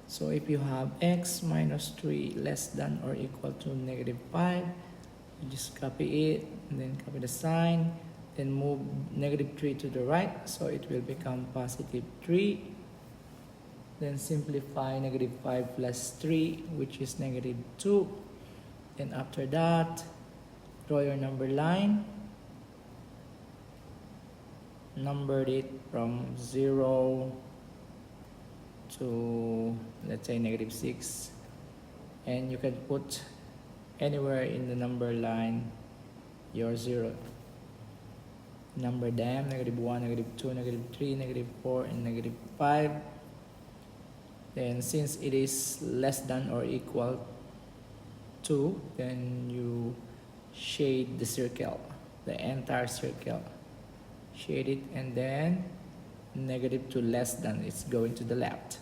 So if you have x minus 3 less than or equal to negative 5, you just copy it and then copy the sign, then move negative 3 to the right, so it will become positive 3. Then simplify negative 5 plus 3, which is negative 2. Then after that, draw your number line. Number it from 0 to, let's say, negative 6. And you can put anywhere in the number line your 0. Number them, negative 1, negative 2, negative 3, negative 4, and negative 5. Then since it is less than or equal to, then you shade the circle, the entire circle. Shade it, and then negative to less than, it's going to the left.